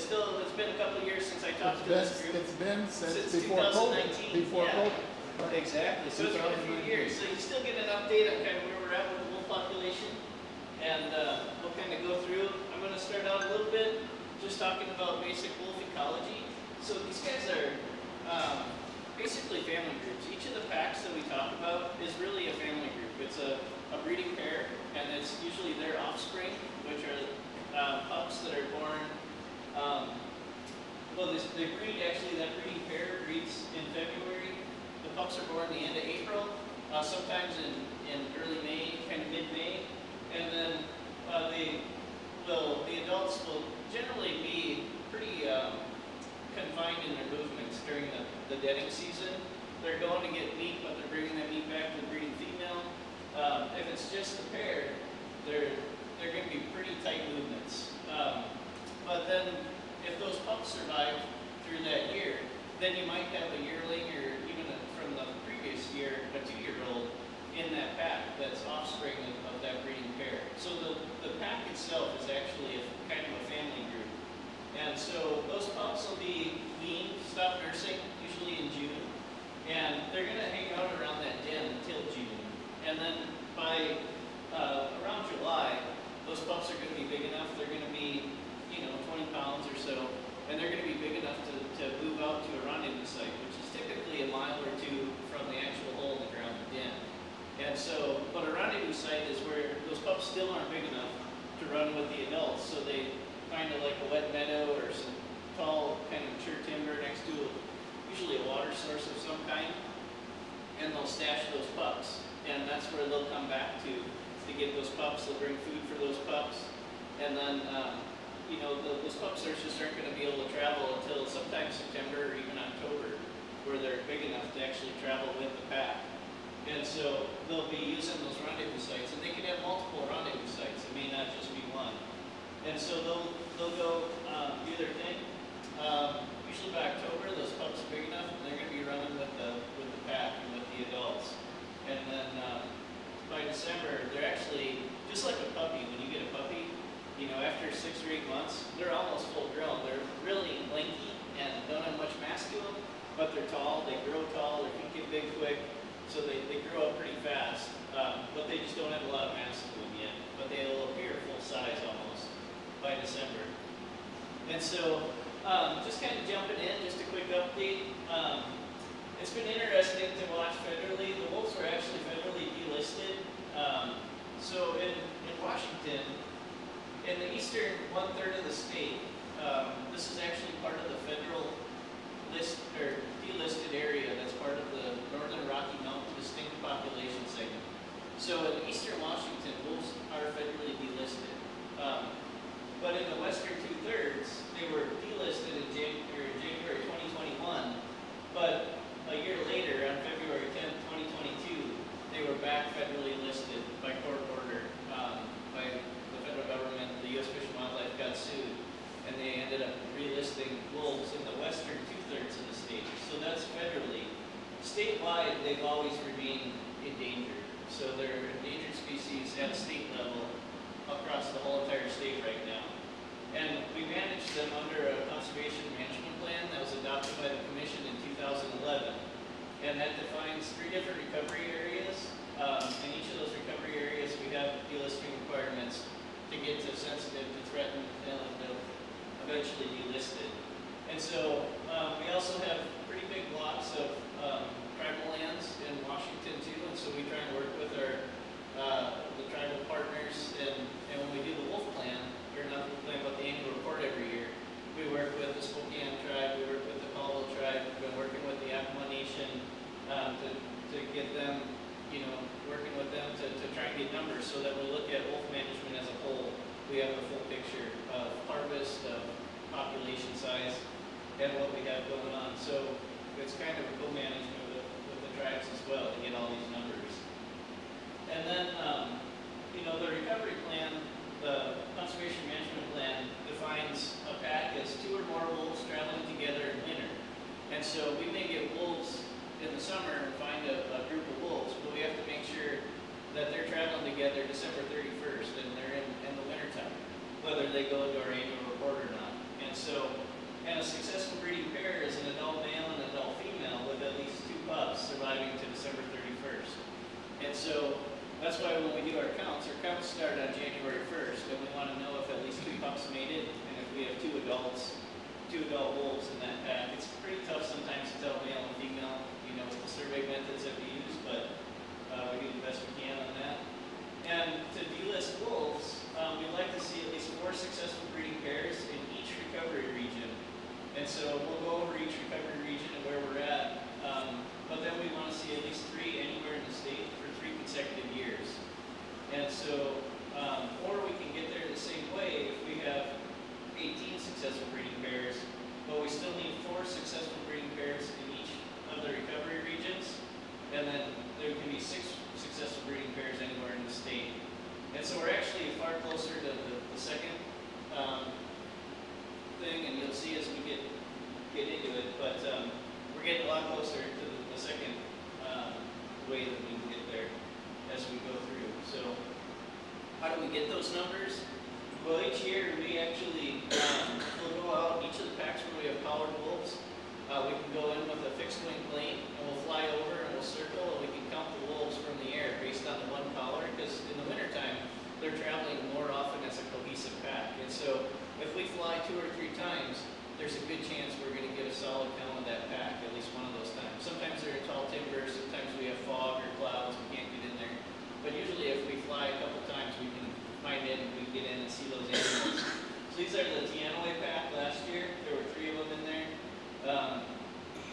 still, it's been a couple of years since I talked to this group. It's been since before 2019. COVID. Before Yeah. COVID. Right. Exactly. So it's been a few years. So you still get an update on kind of where we're at with the wolf population. And we'll kind of go through. I'm going to start out a little bit just talking about basic wolf ecology. So these guys are basically family groups. Each of the packs that we talk about is really a family group. It's a breeding pair, and it's usually their offspring, which are pups that are born. Well, they breed, actually, that breeding pair breeds in February. The pups are born the end of April, sometimes in early May, kind of mid-May. And then the adults will generally be pretty confined in their movements during the deading season. They're going to get meat, but they're bringing that meat back to the breeding female. If it's just the pair, they're going to be pretty tight movements. But then, if those pups survive through that year, then you might have a yearling or even from the previous year, a 2-year-old in that pack that's offspring of that breeding pair. So the pack itself is actually kind of a family group. And so those pups will be weaned, stop nursing, usually in June. And they're going to hang out around that den until June. And then by around July, those pups are going to be big enough. They're going to be, 20 pounds or so. And they're going to be big enough to move out to a rendezvous site, which is typically a mile or two from the actual hole in the ground, the den. And so, but a rendezvous site is where those pups still aren't big enough to run with the adults. So they find like a wet meadow or some tall kind of mature timber next to usually a water source of some kind. And they'll stash those pups. And that's where they'll come back to get those pups. They'll bring food for those pups. And then, those pup searches aren't going to be able to travel until sometime September or even October, where they're big enough to actually travel with the pack. And so they'll be using those rendezvous sites, and they can have multiple rendezvous sites. It may not just be one. And so they'll go do their thing. Usually by October, those pups are big enough, and they're going to be running with the pack and with the adults. And then by December, they're actually just like a puppy. When you get a puppy, after 6 or 8 months, they're almost full grown. They're really lanky and don't have much mass to them, but they're tall. They grow tall. They can get big quick. So they grow up pretty fast, but they just don't have a lot of mass to them yet. But they'll appear full size almost by December. And so, just kind of jumping in, just a quick update. It's been interesting to watch federally. The wolves were actually federally delisted. So in Washington, in the eastern 1/3 of the state, this is actually part of the federal list or delisted area that's part of the Northern Rocky Mountain distinct population segment. So in eastern Washington, wolves are federally delisted. But in the western 2/3, they were delisted in January 2021. But a year later, on February 10th, 2022, they were back federally listed by court order by the federal government. The U.S. Fish and Wildlife got sued, and they ended up relisting wolves in the western 2/3 of the state. So that's federally. Statewide, they've always remained endangered. So they're endangered species at state level across the whole entire state right now. And we manage them under a conservation management plan that was adopted by the Commission in 2011. And that defines 3 different recovery areas. In each of those recovery areas, we have delisting requirements to get to sensitive, to threatened, and eventually delisted. And so we also have pretty big blocks of tribal lands in Washington too. And so we try and work with the tribal partners. And when we do the wolf plan, or not the wolf plan, but the annual report every year, we work with the Spokane tribe, we work with the Colville tribe, we've been working with the Yakama Nation to get them, working with them to try and get numbers so that we look at wolf management as a whole. We have a full picture of harvest, of population size, and what we have going on. So it's kind of a co-management with the tribes as well to get all these numbers. And then, the recovery plan, the conservation management plan, defines a pack as 2 or more wolves traveling together in winter. And so we may get wolves in the summer and find a group of wolves, but we have to make sure that they're traveling together December 31st and they're in the wintertime, whether they go into our annual report or not. And so, and a successful breeding pair is an adult male and adult female with at least 2 pups surviving to December 31st. And so, that's why when we do our counts start on January 1st, and we want to know if at least 2 pups made it, and if we have 2 adult wolves in that pack. It's pretty tough sometimes to tell male and female, you know, with the survey methods that we use, but we do the best we can on that. And to delist wolves, we'd like to see at least 4 successful breeding pairs in each recovery region. And so we'll go over each recovery region and where we're at, but then we want to see at least 3 anywhere in the state for 3 consecutive years. And so, or we can get there the same way if we have 18 successful breeding pairs, but we still need 4 successful breeding pairs in each of the recovery regions, and then there can be 6 successful breeding pairs anywhere in the state. And so we're actually far closer to the second thing, and you'll see as we get into it, but we're getting a lot closer to the second way that we can get there as we go through. So how do we get those numbers? Well, each year we actually will go out each of the packs where we have collared wolves. We can go in with a fixed wing plane and we'll fly over and we'll circle and we can count the wolves from the air based on the 1 collar, because in the wintertime they're traveling more often as a cohesive pack. And so if we fly 2 or 3 times, there's a good chance we're going to get a solid count of that pack at least one of those times. Sometimes they're in tall timber, sometimes we have fog or clouds, we can't get in there. But usually if we fly a couple times, we can find it and we can get in and see those animals. So these are the Tianaway pack last year. There were 3 of them in there.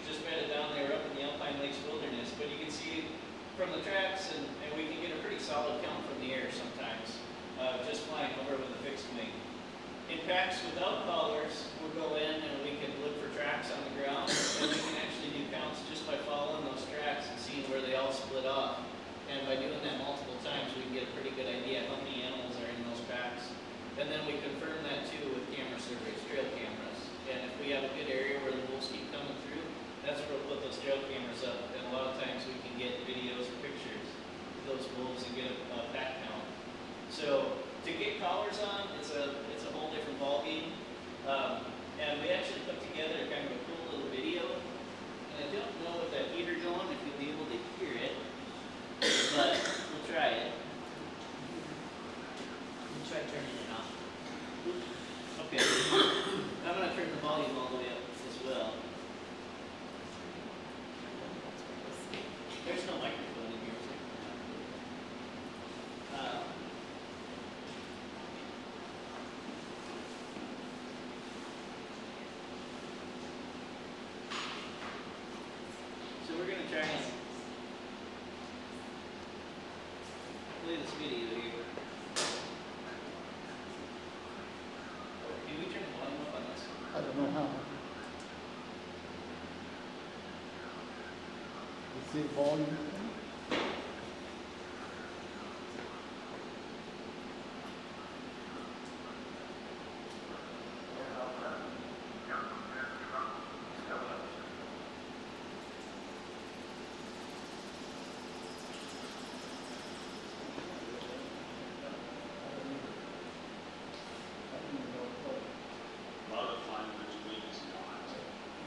Just bedded down, they were up in the Alpine Lakes Wilderness. But you can see from the tracks, and we can get a pretty solid count from the air sometimes, just flying over with a fixed wing. In packs without collars, we'll go in and we can look for tracks on the ground, and we can actually do counts just by following those tracks and seeing where they all split off. And by doing that multiple times, we can get a pretty good idea how many animals are in those packs. And then we confirm that too with camera surveys, trail cameras. And if we have a good area where the wolves keep coming through, that's where we'll put those trail cameras up. And a lot of times we can get videos or pictures of those wolves and get a pack count. So to get collars on, it's a whole different ballgame. And we actually put together kind of a cool little video. And I don't know with that heater going if you'll be able to hear it, but we'll try it. We'll try turning it off. Okay. I'm going to turn the volume all the way up as well. There's no microphone in here. So we're going to try and play this video here. Can we turn the volume up on this? I don't know how. You see the volume?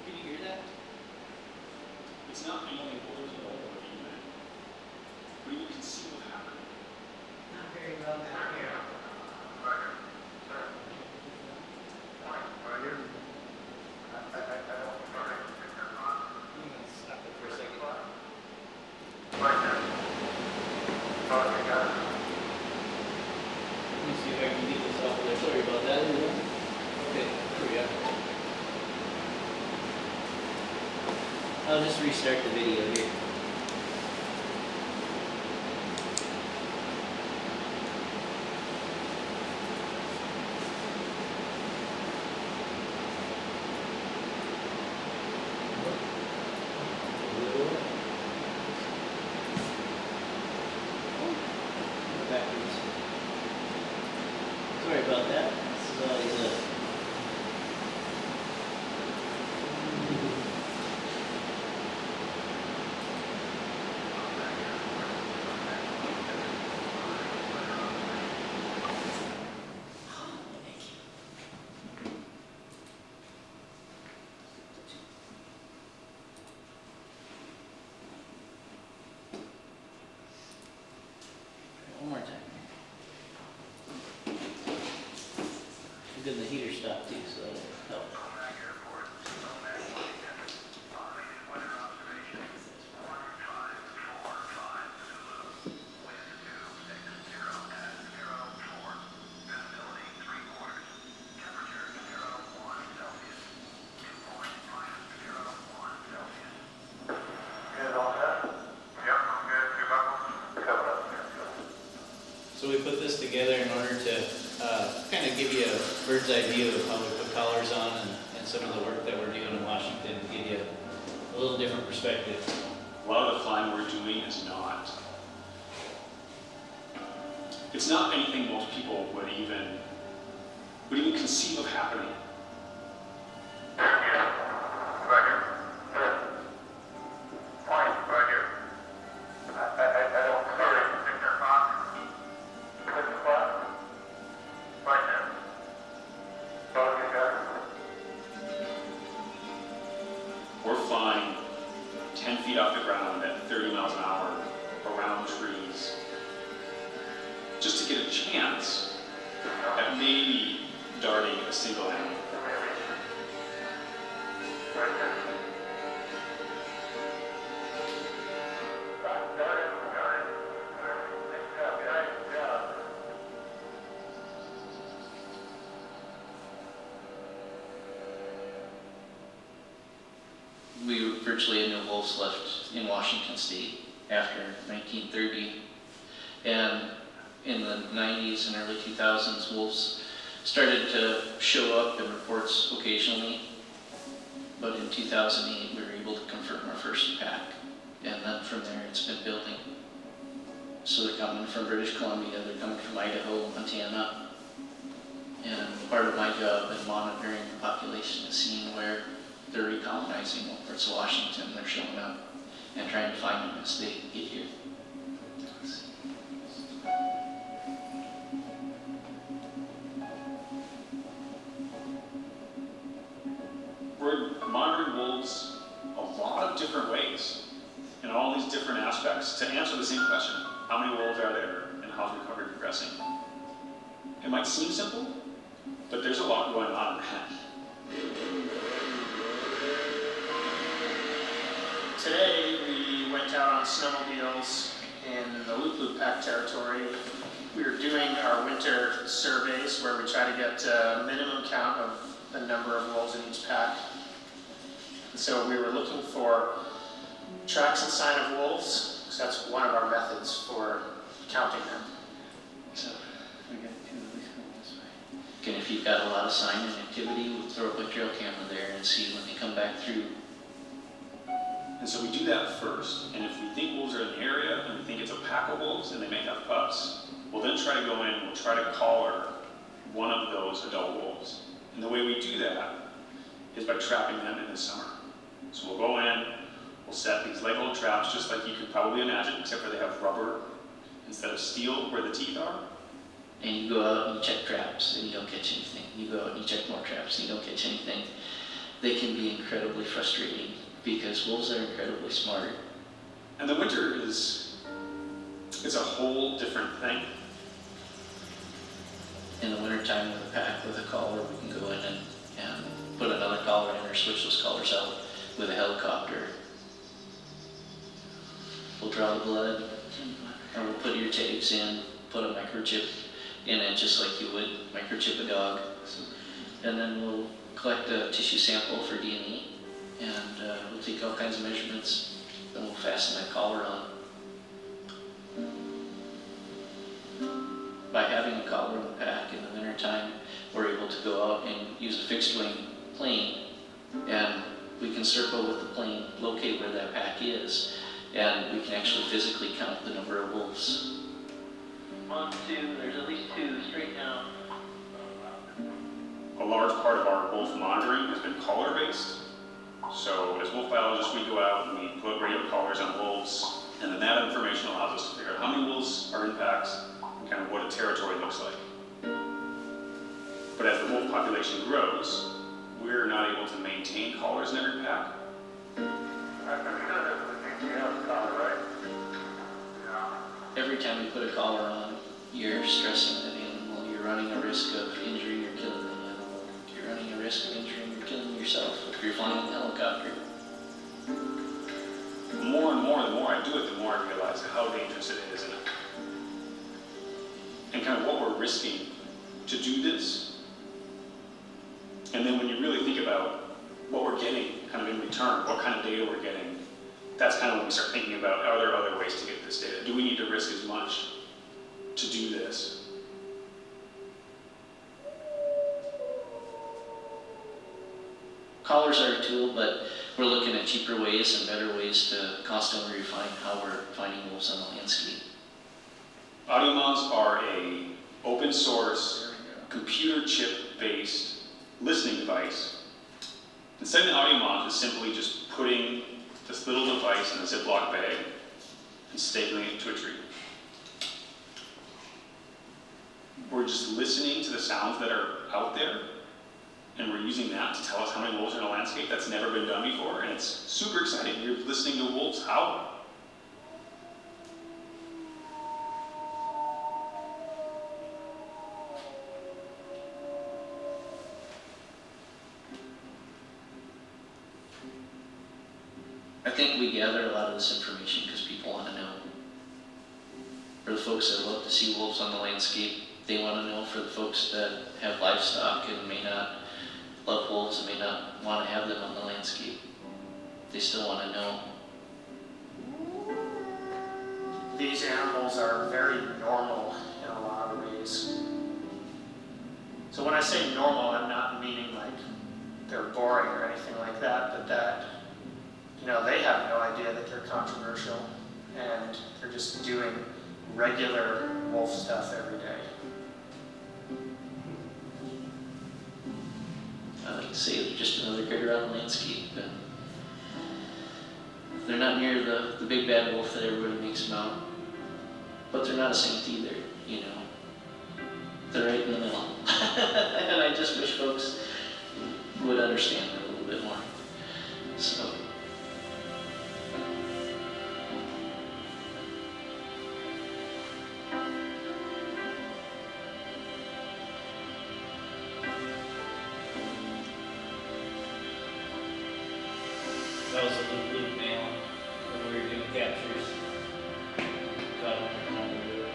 Can you hear that? It's not the only voice of all of you, man. But you can see what happened. Not very well back here. Stop it for a second. Let me see if I can get this off there. Sorry about that. Okay, here we go. I'll just restart the video here. Backwards. Sorry about that. This is always a then the heater stopped too, so that helped. So we put this together in order to kind of give you a bird's eye view of how we put collars on and some of the work that we're doing in Washington to give you a little different perspective. A lot of the flying we're doing is not, it's not anything most people would even conceive of happening. We're flying 10 feet off the ground at 30 miles an hour around trees just to get a chance at maybe darting a single animal. We virtually had no wolves left in Washington state after 1930. And in the 90s and early 2000s, wolves started to show up in reports occasionally. But in 2008, we were able to confirm our first pack. And then from there, it's been building. So they're coming from British Columbia, they're coming from Idaho, Montana. And part of my job in monitoring the population is seeing where they're recolonizing what parts of Washington. They're showing up and trying to find them as they get here. We're monitoring wolves a lot of different ways in all these different aspects to answer the same question. How many wolves are there and how's recovery progressing? It might seem simple, but there's a lot going on in that. Today, we went out on snowmobiles in the Loop Pack territory. We were doing our winter surveys where we try to get a minimum count of the number of wolves in each pack. And so we were looking for tracks and sign of wolves, because that's one of our methods for counting them. So we got two of these going this way. And if you've got a lot of sign and activity, we'll throw up a trail camera there and see when they come back through. And so we do that first, and if we think wolves are in the area and we think it's a pack of wolves and they may have pups, we'll then try to go in and we'll try to collar one of those adult wolves. And the way we do that is by trapping them in the summer. So we'll go in, we'll set these Lego traps just like you could probably imagine, except for they have rubber instead of steel where the teeth are. And you go out and you check traps and you don't catch anything. You go out and you check more traps and you don't catch anything. They can be incredibly frustrating because wolves are incredibly smart. And the winter is a whole different thing. In the wintertime with a pack, with a collar, we can go in and put another collar in or switch those collars out with a helicopter. We'll draw the blood, and we'll put ear tapes in, put a microchip in it just like you would microchip a dog. And then we'll collect a tissue sample for DNA, and we'll take all kinds of measurements, then we'll fasten that collar on. By having a collar in the pack in the wintertime, we're able to go out and use a fixed wing plane, and we can circle with the plane, locate where that pack is, and we can actually physically count the number of wolves. 1, 2, there's at least 2 straight down. A large part of our wolf monitoring has been collar-based. So as wolf biologists, we go out and we put radio collars on wolves, and then that information allows us to figure out how many wolves are in packs and kind of what a territory looks like. But as the wolf population grows, we're not able to maintain collars in every pack. Every time you put a collar on, you're stressing that animal, you're running a risk of injury or killing the animal. risk of injuring or killing yourself if you're flying in a helicopter. More and more, the more I do it, the more I realize how dangerous it is and kind of what we're risking to do this. And then when you really think about what we're getting kind of in return, what kind of data we're getting, that's kind of when we start thinking about, are there other ways to get this data? Do we need to risk as much to do this? Collars are a tool, but we're looking at cheaper ways and better ways to constantly refine how we're finding wolves on the landscape. Audio mounts are a open source, computer chip based listening device. And setting the audio mount is simply just putting this little device in a Ziploc bag and stapling it to a tree. We're just listening to the sounds that are out there, and we're using that to tell us how many wolves are in a landscape. That's never been done before, and it's super exciting. You're listening to wolves howl. I think we gather a lot of this information because people want to know. For the folks that love to see wolves on the landscape, they want to know. For the folks that have livestock and may not love wolves and may not want to have them on the landscape, they still want to know. These animals are very normal in a lot of ways. So when I say normal, I'm not meaning like they're boring or anything like that, but that, you know, they have no idea that they're controversial and they're just doing regular wolf stuff every day. I like to say they're just another critter on the landscape, and they're not near the big bad wolf that everybody makes them out, but they're not a saint either, you know. They're right in the middle. And I just wish folks would understand that a little bit more. So. That was a loop nail when we were doing captures. Caught him on the river.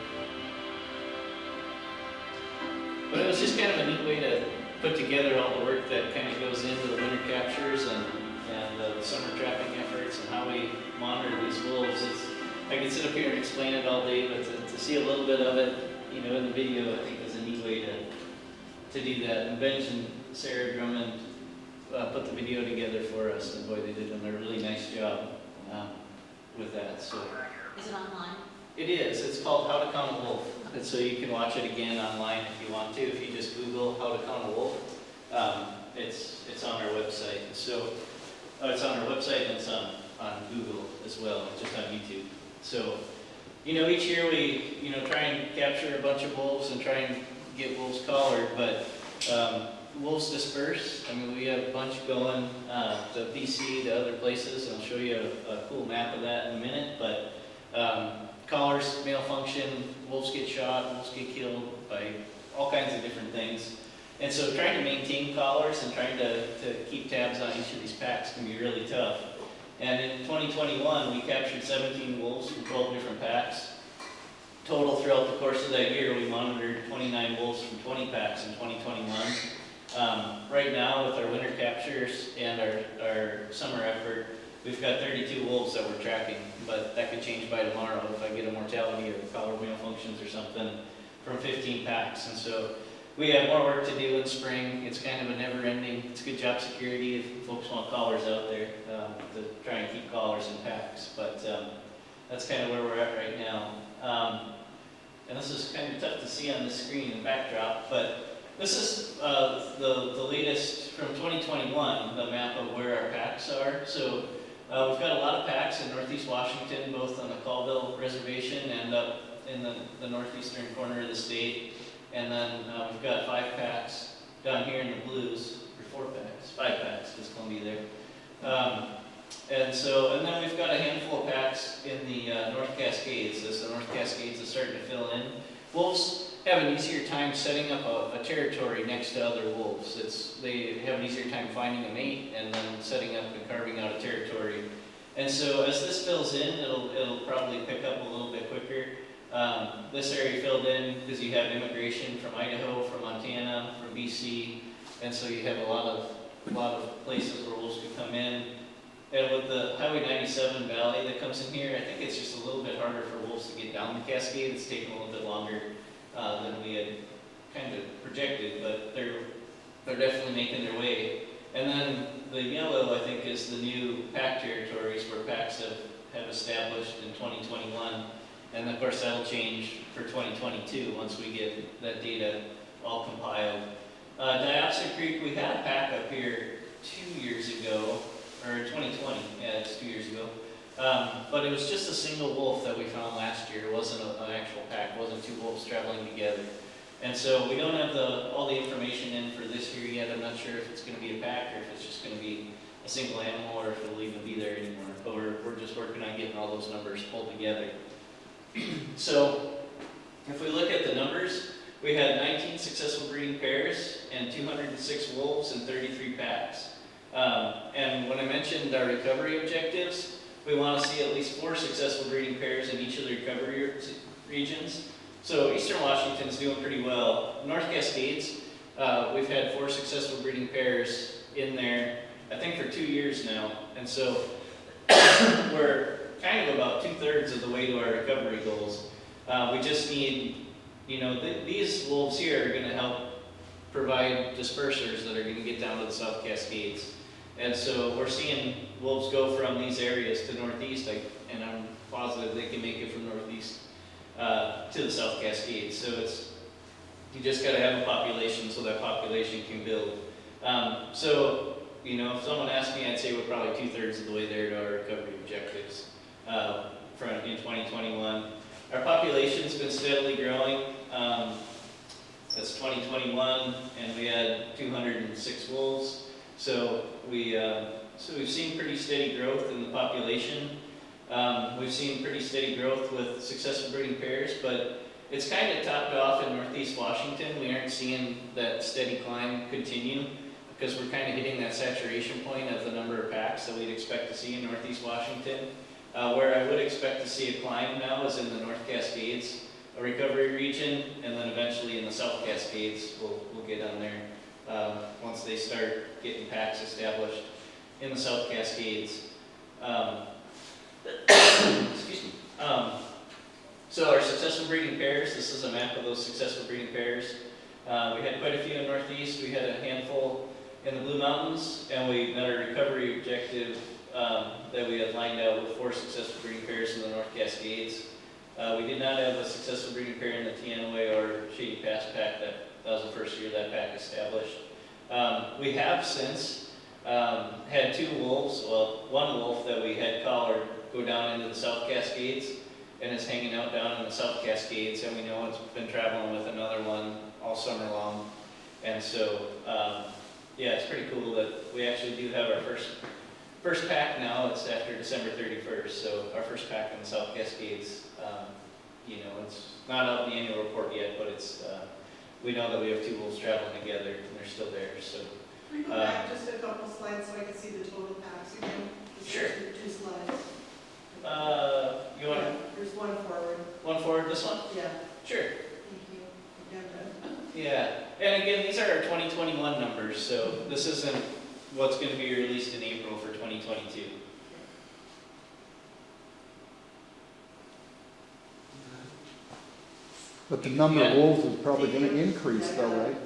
But it was just kind of a neat way to put together all the work that kind of goes into the winter captures and the summer trapping efforts and how we monitor these wolves. I could sit up here and explain it all day, but to see a little bit of it, you know, in the video, I think is a neat way to do that. And Benj and Sarah Drummond put the video together for us, and boy, they did a really nice job with that. So Is it online? it is. It's called How to Count a Wolf, and so you can watch it again online if you want to. If you just Google How to Count a Wolf, it's on our website. So it's on our website and it's on Google as well, just on YouTube. So you know, each year we try and capture a bunch of wolves and try and get wolves collared, but wolves disperse. I mean, we have a bunch going to BC, to other places, and I'll show you a cool map of that in a minute. But collars malfunction, wolves get shot, wolves get killed by all kinds of different things. And so trying to maintain collars and trying to keep tabs on each of these packs can be really tough. And in 2021, we captured 17 wolves from 12 different packs. Total throughout the course of that year, we monitored 29 wolves from 20 packs in 2021. Right now, with our winter captures and our summer effort, we've got 32 wolves that we're tracking, but that could change by tomorrow if I get a mortality or collar malfunctions or something from 15 packs. And so we have more work to do in spring. It's kind of a never-ending. It's good job security if folks want collars out there to try and keep collars in packs. But that's kind of where we're at right now. And this is kind of tough to see on the screen, the backdrop, but this is the latest from 2021, the map of where our packs are. So we've got a lot of packs in northeast Washington, both on the Colville Reservation and up in the northeastern corner of the state. And then we've got 5 packs down here in the blues, or 4 packs, 5 packs, because Columbia there. And then we've got a handful of packs in the North Cascades, as the North Cascades is starting to fill in. Wolves have an easier time setting up a territory next to other wolves. They have an easier time finding a mate and then setting up and carving out a territory. And so as this fills in, it'll probably pick up a little bit quicker. This area filled in because you have immigration from Idaho, from Montana, from BC, and so you have a lot of places where wolves can come in. And with the Highway 97 valley that comes in here, I think it's just a little bit harder for wolves to get down the Cascade. It's taking a little bit longer than we had kind of projected, but they're definitely making their way. And then the yellow, I think, is the new pack territories where packs have established in 2021. And of course that'll change for 2022 once we get that data all compiled. Diopsid Creek, we had a pack up here 2 years ago, or 2020, yeah, it's 2 years ago. But it was just a single wolf that we found last year. It wasn't an actual pack, it wasn't two wolves traveling together. And so we don't have all the information in for this year yet. I'm not sure if it's going to be a pack or if it's just going to be a single animal or if it'll even be there anymore. But we're just working on getting all those numbers pulled together. So if we look at the numbers, we had 19 successful breeding pairs and 206 wolves and 33 packs. And when I mentioned our recovery objectives, we want to see at least 4 successful breeding pairs in each of the recovery regions. So Eastern Washington's doing pretty well. North Cascades, we've had 4 successful breeding pairs in there, I think for 2 years now. And so we're kind of about 2/3 of the way to our recovery goals. We just need, these wolves here are going to help provide dispersers that are going to get down to the South Cascades. And so we're seeing wolves go from these areas to northeast, and I'm positive they can make it from northeast to the South Cascades. So you just got to have a population so that population can build. So, if someone asked me, I'd say we're probably 2/3 of the way there to our recovery objectives in 2021. Our population's been steadily growing. That's 2021, and we had 206 wolves. So we've seen pretty steady growth in the population. We've seen pretty steady growth with successful breeding pairs, but it's kind of topped off in Northeast Washington. We aren't seeing that steady climb continue because we're kind of hitting that saturation point of the number of packs that we'd expect to see in Northeast Washington. Where I would expect to see a climb now is in the North Cascades, a recovery region, and then eventually in the South Cascades, we'll get on there once they start getting packs established in the South Cascades. Excuse me. So our successful breeding pairs, this is a map of those successful breeding pairs. We had quite a few in Northeast. We had a handful in the Blue Mountains, and we met our recovery objective that we had lined out with 4 successful breeding pairs in the North Cascades. We did not have a successful breeding pair in the Teanaway or Shady Pass pack. That was the first year that pack established. We have since had 2 wolves, well, 1 wolf that we had collared go down into the South Cascades and is hanging out down in the South Cascades, and we know it's been traveling with another one all summer long. And so, yeah, it's pretty cool that we actually do have our first pack now. It's after December 31st, so our first pack in the South Cascades. It's not out in the annual report yet, but it's we know that we have 2 wolves traveling together, and they're still there. So. Can we go back just a couple slides so I can see the total packs again? Sure. 2 slides. You want There's one forward. one forward? This one? Yeah, Sure. thank you. Agenda. Yeah, and again, these are our 2021 numbers, so this isn't what's going to be released in April for 2022. But the number of wolves is probably gonna increase though, right?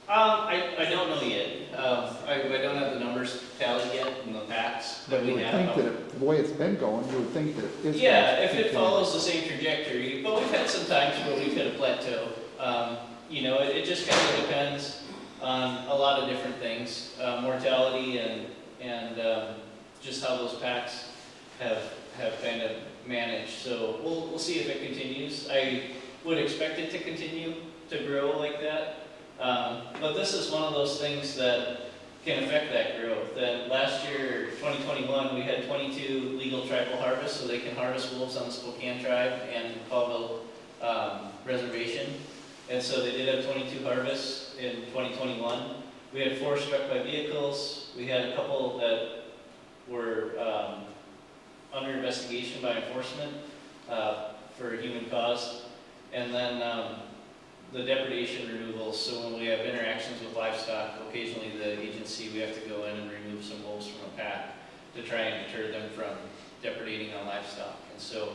I don't know yet. I don't have the numbers tallied yet in the packs that You we would have. think that the way it's been going, you would think that it's. Yeah, if it follows the same trajectory, but we've had some times where we've hit a plateau. It just kind of depends on a lot of different things, mortality and just how those packs have kind of managed. So we'll see if it continues. I would expect it to continue to grow like that. But this is one of those things that can affect that growth. And last year, 2021, we had 22 legal tribal harvests, so they can harvest wolves on the Spokane Tribe and Colville Reservation. And so they did have 22 harvests in 2021. We had 4 struck by vehicles. We had a couple that were under investigation by enforcement for human cause. And then the depredation removals. So when we have interactions with livestock, occasionally the agency, we have to go in and remove some wolves from a pack to try and deter them from depredating on livestock. And so,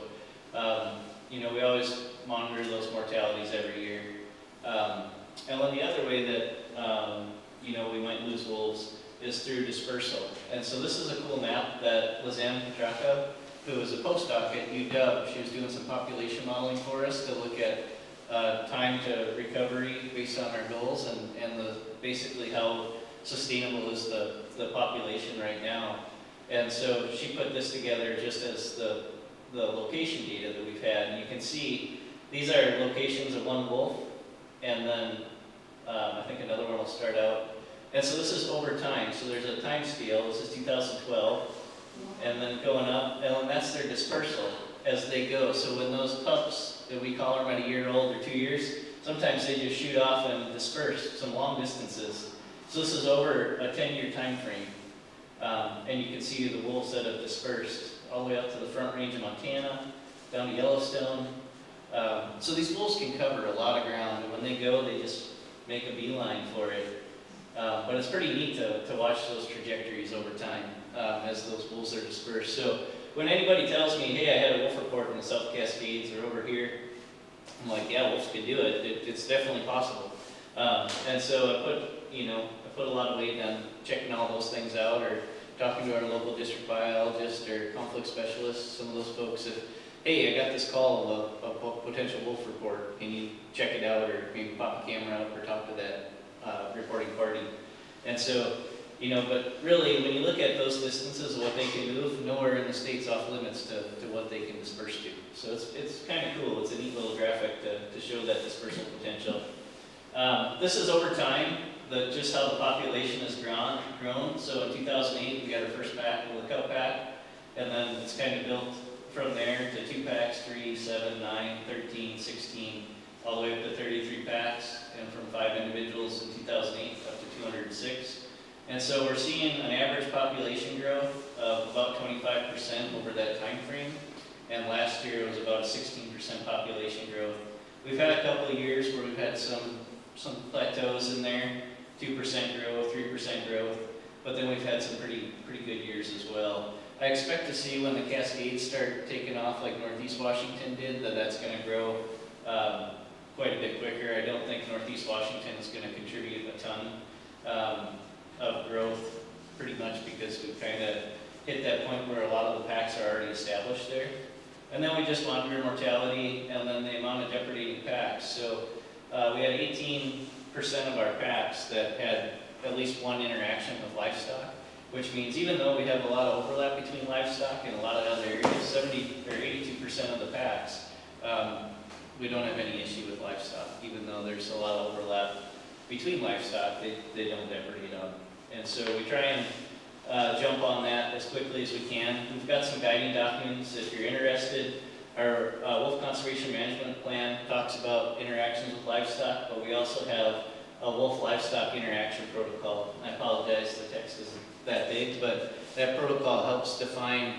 you know, we always monitor those mortalities every year. And then the other way that, you know, we might lose wolves is through dispersal. And so this is a cool map that Lizanne Petraka, who was a postdoc at UW, she was doing some population modeling for us to look at time to recovery based on our goals and basically how sustainable is the population right now. And so she put this together just as the location data that we've had. And you can see these are locations of one wolf, and then I think another one will start out. And so this is over time. So there's a time scale. This is 2012, and then going up, and then that's their dispersal as they go. So when those pups, that we call them at a year old or 2 years, sometimes they just shoot off and disperse some long distances. So this is over a 10-year time frame. And you can see the wolves that have dispersed all the way up to the Front Range of Montana, down to Yellowstone. So these wolves can cover a lot of ground, and when they go, they just make a beeline for it. But it's pretty neat to watch those trajectories over time as those wolves are dispersed. So when anybody tells me, hey, I had a wolf report in the South Cascades or over here, I'm like, yeah, wolves can do it. It's definitely possible. And so I put a lot of weight on checking all those things out, or talking to our local district biologist or conflict specialist, some of those folks. If, hey, I got this call of a potential wolf report, can you check it out, or maybe pop a camera up or talk to that reporting party. And so, you know, but really, when you look at those distances of what they can move, nowhere in the state's off limits to what they can disperse to. So it's kind of cool. It's a neat little graphic to show that dispersal potential. This is over time, just how the population has grown. So in 2008, we got our first pack with a cow pack, and then it's kind of built from there to 2 packs, 3, 7, 9, 13, 16, all the way up to 33 packs, and from 5 individuals in 2008 up to 206. And so we're seeing an average population growth of about 25% over that time frame. And last year it was about a 16% population growth. We've had a couple of years where we've had some plateaus in there, 2% growth, 3% growth, but then we've had some pretty good years as well. I expect to see when the Cascades start taking off like Northeast Washington did, that's going to grow quite a bit quicker. I don't think Northeast Washington is going to contribute a ton of growth, pretty much because we've kind of hit that point where a lot of the packs are already established there. And then we just monitor mortality and then the amount of depredating packs. So we had 18% of our packs that had at least one interaction with livestock, which means even though we have a lot of overlap between livestock and a lot of other areas, 70 or 82% of the packs, we don't have any issue with livestock. Even though there's a lot of overlap between livestock, they don't depredate on. And so we try and jump on that as quickly as we can. We've got some guiding documents if you're interested. Our wolf conservation management plan talks about interactions with livestock, but we also have a wolf livestock interaction protocol. I apologize, the text isn't that big, but that protocol helps define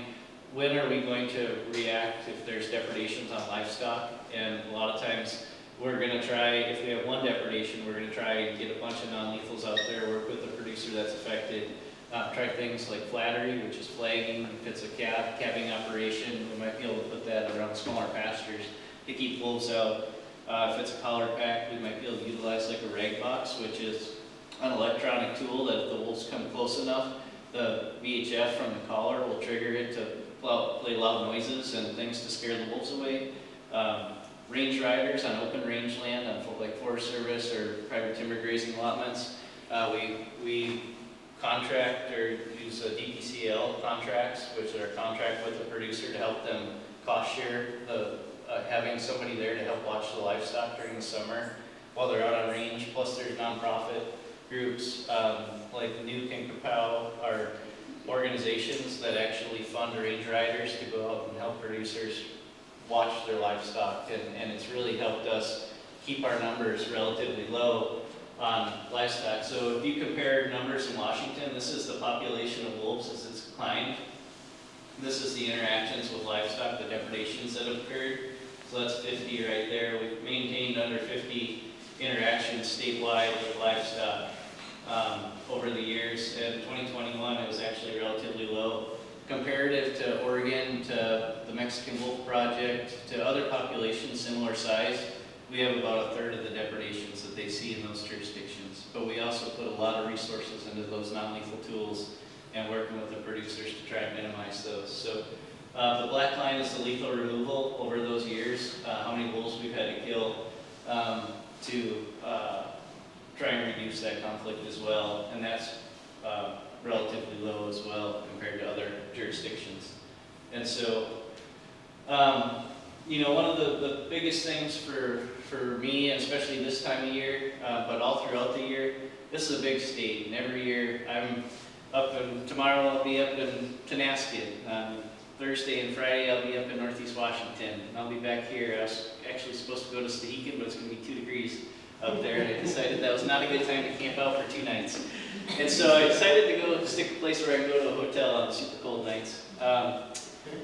when are we going to react if there's depredations on livestock. And a lot of times we're going to try, if we have one depredation, we're going to try and get a bunch of non-lethals out there, work with the producer that's affected. Try things like flattery, which is flagging. If it's a calving operation, we might be able to put that around smaller pastures to keep wolves out. If it's a collar pack, we might be able to utilize like a rag box, which is an electronic tool that if the wolves come close enough, the VHF from the collar will trigger it to play loud noises and things to scare the wolves away. Range riders on open range land, on like Forest Service or private timber grazing allotments, we contract or use DPCL contracts, which are a contract with the producer to help them cost share having somebody there to help watch the livestock during the summer while they're out on range. Plus there's nonprofit groups like Nuke and Kapow are organizations that actually fund range riders to go out and help producers watch their livestock, and it's really helped us keep our numbers relatively low on livestock. So if you compare numbers in Washington, this is the population of wolves as it's declined. This is the interactions with livestock, the depredations that have occurred. So that's 50 right there. We've maintained under 50 interactions statewide with livestock over the years. In 2021, it was actually relatively low. Comparative to Oregon, to the Mexican Wolf Project, to other populations similar size, we have about a third of the depredations that they see in those jurisdictions. But we also put a lot of resources into those non-lethal tools and working with the producers to try and minimize those. So the black line is the lethal removal over those years, how many wolves we've had to kill to try and reduce that conflict as well. And that's relatively low as well compared to other jurisdictions. And so, you know, one of the biggest things for me, and especially this time of year, but all throughout the year, this is a big state, and every year I'm up in, tomorrow I'll be up in Tenasket, Thursday and Friday I'll be up in Northeast Washington, and I'll be back here. I was actually supposed to go to Stehekin, but it's going to be 2 degrees up there, and I decided that was not a good time to camp out for 2 nights. And so I decided to go stick a place where I can go to a hotel on the super cold nights.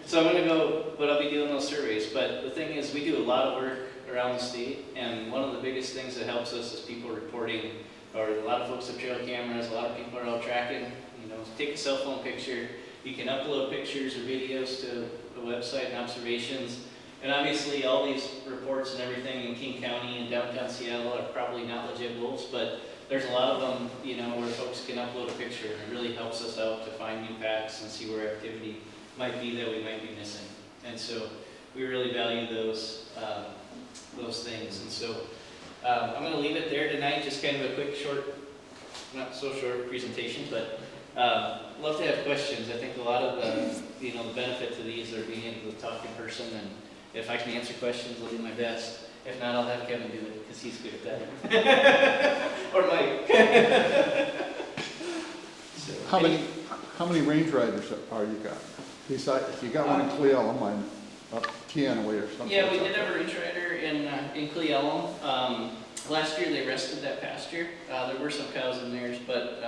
So I'm going to go, but I'll be doing those surveys. But the thing is, we do a lot of work around the state, and one of the biggest things that helps us is people reporting, or a lot of folks have trail cameras, a lot of people are out tracking, you know, take a cell phone picture. You can upload pictures or videos to the website and observations. And obviously all these reports and everything in King County and downtown Seattle are probably not legit wolves, but there's a lot of them, you know, where folks can upload a picture, and it really helps us out to find new packs and see where activity might be that we might be missing. And so we really value those things. And so I'm going to leave it there tonight, just kind of a quick, short, not so short presentation, but love to have questions. I think a lot of the, you know, the benefit to these are being able to talk in person, and if I can answer questions, I'll do my best. If not, I'll have Kevin do it, because he's good at that. Or Mike. So, How many range riders are you got? Besides, you got one in Cle Elum, I'm up Tianaway or something. Yeah, we did have a range rider in Cle Elum. Last year they rested that pasture. There were some cows in theirs, but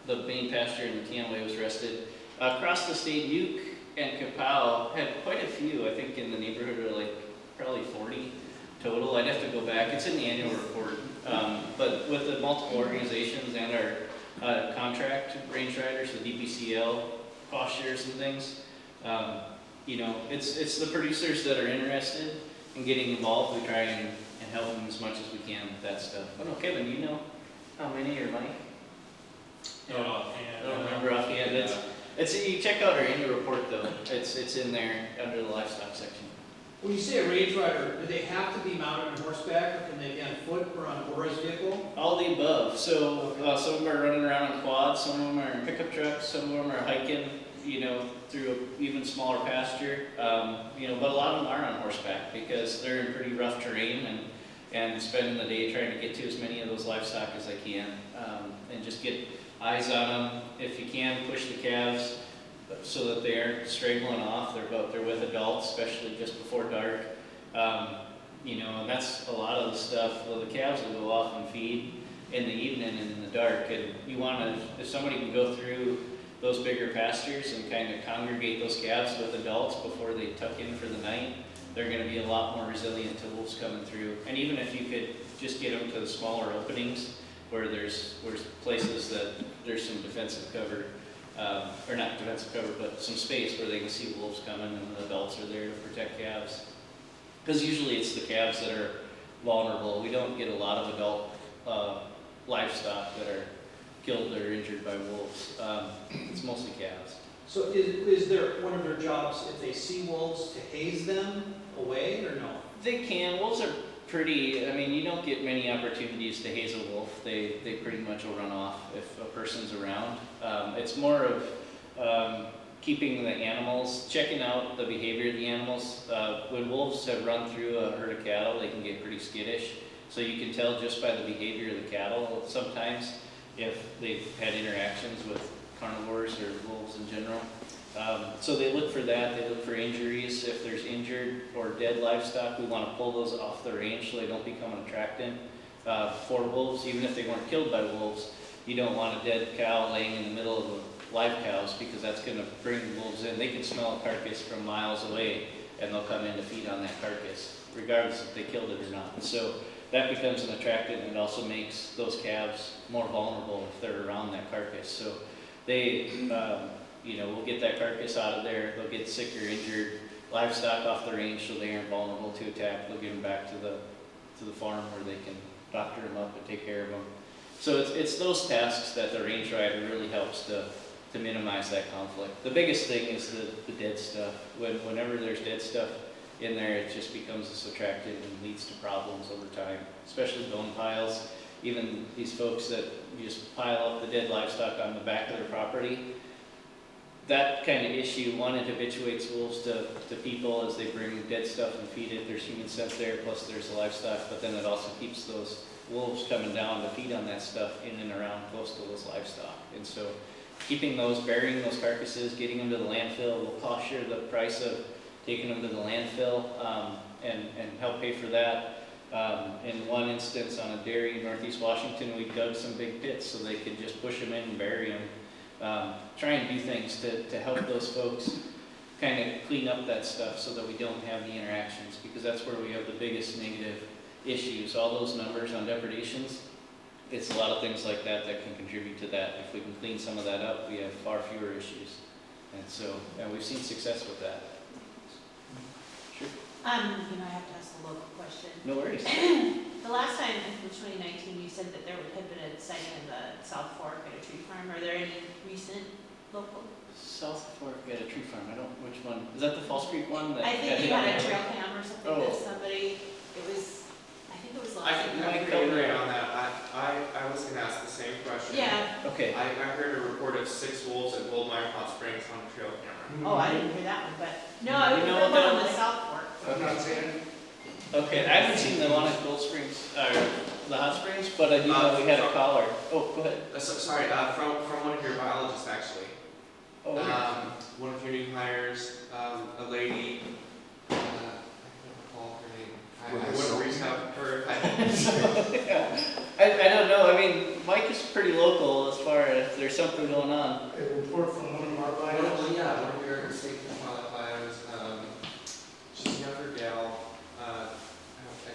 the main pasture in the Tianaway was rested. Across the state, Uke and Kapow had quite a few, I think in the neighborhood of like probably 40 total. I'd have to go back, it's in the annual report. But with the multiple organizations and our contract range riders, the DPCL, cost shares and things, you know, it's the producers that are interested in getting involved. We try and help them as much as we can with that stuff. I don't know, Kevin, do you know how many, or Mike? No, I don't remember offhand. It's you check out our annual report though. It's in there under the livestock section. When you say a range rider, do they have to be mounted on horseback, or can they be on foot or on a motorized vehicle? All the above. So some of them are running around on quads, some of them are in pickup trucks, some of them are hiking, you know, through an even smaller pasture. You know, but a lot of them are on horseback because they're in pretty rough terrain and spending the day trying to get to as many of those livestock as they can, and just get eyes on them. If you can, push the calves so that they aren't straggling off. They're with adults, especially just before dark. You know, and that's a lot of the stuff. Well, the calves will go off and feed in the evening and in the dark. And you want to, if somebody can go through those bigger pastures and kind of congregate those calves with adults before they tuck in for the night, they're going to be a lot more resilient to wolves coming through. And even if you could just get them to the smaller openings where there's places that there's some defensive cover, or not defensive cover, but some space where they can see wolves coming and the adults are there to protect calves. Because usually it's the calves that are vulnerable. We don't get a lot of adult livestock that are killed or injured by wolves. It's mostly calves. So is there one of their jobs, if they see wolves, to haze them away, or no? They can. Wolves are pretty, I mean, you don't get many opportunities to haze a wolf. They pretty much will run off if a person's around. It's more of keeping the animals, checking out the behavior of the animals. When wolves have run through a herd of cattle, they can get pretty skittish. So you can tell just by the behavior of the cattle sometimes if they've had interactions with carnivores or wolves in general. So they look for that, they look for injuries. If there's injured or dead livestock, we want to pull those off the range so they don't become an attractant for wolves. Even if they weren't killed by wolves, you don't want a dead cow laying in the middle of the live cows, because that's going to bring wolves in. They can smell a carcass from miles away, and they'll come in to feed on that carcass, regardless if they killed it or not. So that becomes an attractant, and it also makes those calves more vulnerable if they're around that carcass. So they, we'll get that carcass out of there. They'll get sick or injured livestock off the range, so they aren't vulnerable to attack. They'll get them back to the farm where they can doctor them up and take care of them. So it's those tasks that the range rider really helps to minimize that conflict. The biggest thing is the dead stuff. Whenever there's dead stuff in there, it just becomes this attractant and leads to problems over time, especially bone piles. Even these folks that just pile up the dead livestock on the back of their property, that kind of issue, one, it habituates wolves to people as they bring dead stuff and feed it. There's human scent there, plus there's the livestock, but then it also keeps those wolves coming down to feed on that stuff in and around close to those livestock. And so keeping those, burying those carcasses, getting them to the landfill will cost you the price of taking them to the landfill and help pay for that. In one instance on a dairy in Northeast Washington, we dug some big pits so they could just push them in and bury them. Try and do things to help those folks kind of clean up that stuff so that we don't have the interactions, because that's where we have the biggest negative issues. All those numbers on depredations, it's a lot of things like that that can contribute to that. If we can clean some of that up, we have far fewer issues. And so we've seen success with that. Sure. I have to ask a local question. No worries. The last time, in 2019, you said that there had been a sighting in the South Fork at a tree farm. Are there any recent local? South Fork at a tree farm. I don't, which one? Is that the False Creek one? That I think you had a trail cam or something Oh. that somebody, I think it was I last can year. elaborate on that. I was gonna ask the same question. Yeah. Okay. I heard a report of 6 wolves at Goldmeyer Hot Springs on a trail camera. Oh, I didn't hear that one, but no, I You was know the what one that on the was? South Fork. I'm not saying. Okay, I haven't seen the one at Gold Springs, or the Hot Springs, but I do know we had a caller. Oh, go ahead. Sorry, from one of your biologists actually. Oh, One of your new hires, a lady, I can't recall her name. I wouldn't reach out to her if I yeah. I don't know. I mean, Mike is pretty local as far as there's something going on. A report from one of our bios. Well, yeah, one of your state wildlife bios. She's a younger gal.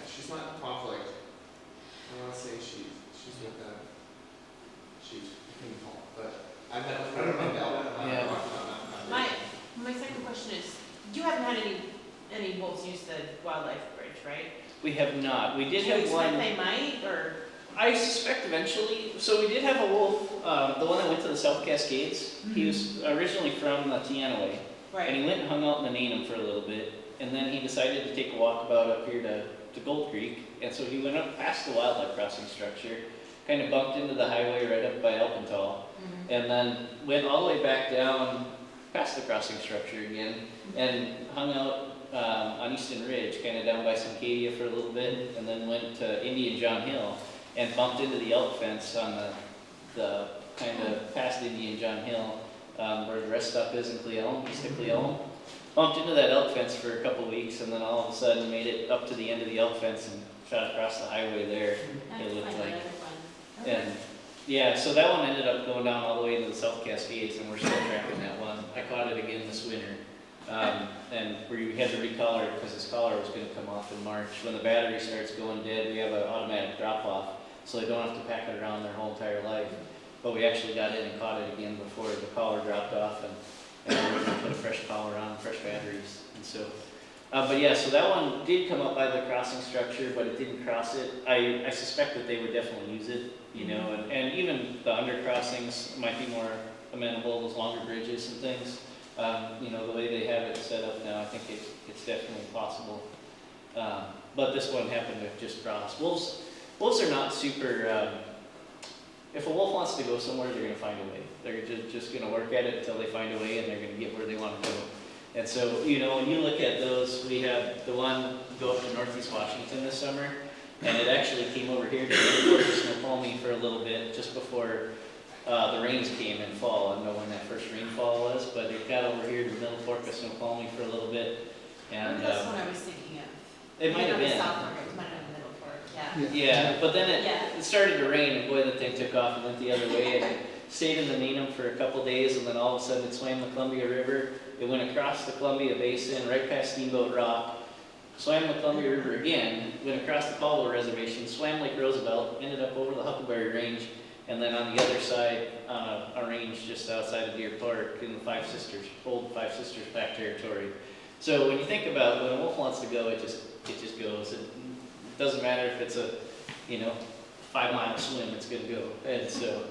She's not in conflict. I want to say she's with them. I couldn't call, but I met with her in Bell. Yeah. My second question is, you haven't had any wolves use the wildlife bridge, right? We have not. We did Do you have expect one. they might, or? I suspect eventually. So we did have a wolf, the one that went to the South Cascades. He was originally from Tianaway, and he went and hung out in the Nanum for a little bit, and then he decided to take a walk about up here to Gold Creek, and so he went up past the wildlife crossing structure, kind of bumped into the highway right up by Alpental, and then went all the way back down past the crossing structure again, and hung out on Easton Ridge, kind of down by Suncadia for a little bit, and then went to Indian John Hill, and bumped into the elk fence on the kind of past Indian John Hill, where the rest stop is in Cleelum, east of Cleelum. Bumped into that elk fence for a couple weeks, and then all of a sudden made it up to the end of the elk fence and shot across the highway there. It looked like. And yeah, so that one ended up going down all the way into the South Cascades, and we're still tracking that one. I caught it again this winter, and we had to recollar it because his collar was going to come off in March. When the battery starts going dead, we have an automatic drop-off, so they don't have to pack it around their whole entire life. But we actually got in and caught it again before the collar dropped off, and we were going to put a fresh collar on, fresh batteries. And so, but yeah, so that one did come up by the crossing structure, but it didn't cross it. I suspect that they would definitely use it, and even the undercrossings might be more amenable, those longer bridges and things. The way they have it set up now, I think it's definitely possible. But this one happened to just cross. Wolves are not super, if a wolf wants to go somewhere, they're going to find a way. They're just going to work at it until they find a way, and they're going to get where they want to go. And so, when you look at those, we had the one go up to Northeast Washington this summer, and it actually came over here to the airport to Snoqualmie for a little bit, just before the rains came in fall. I don't know when that first rainfall was, but it got over here to the middle fork of Snoqualmie for a little bit. And That's what I was thinking of. it might have been. South Fork, it might have been the middle fork, yeah. Yeah, but then Yeah. it started to rain, and boy, the thing took off and went the other way, and it stayed in the Needham for a couple days, and then all of a sudden it swam the Columbia River. It went across the Columbia Basin, right past Steamboat Rock, swam the Columbia River again, went across the Caldwell Reservation, swam Lake Roosevelt, ended up over the Huckleberry Range, and then on the other side, a range just outside of Deer Park in the Five Sisters, old Five Sisters Pack territory. So when you think about when a wolf wants to go, it just goes. It doesn't matter if it's a, 5-mile swim, it's gonna go. And so,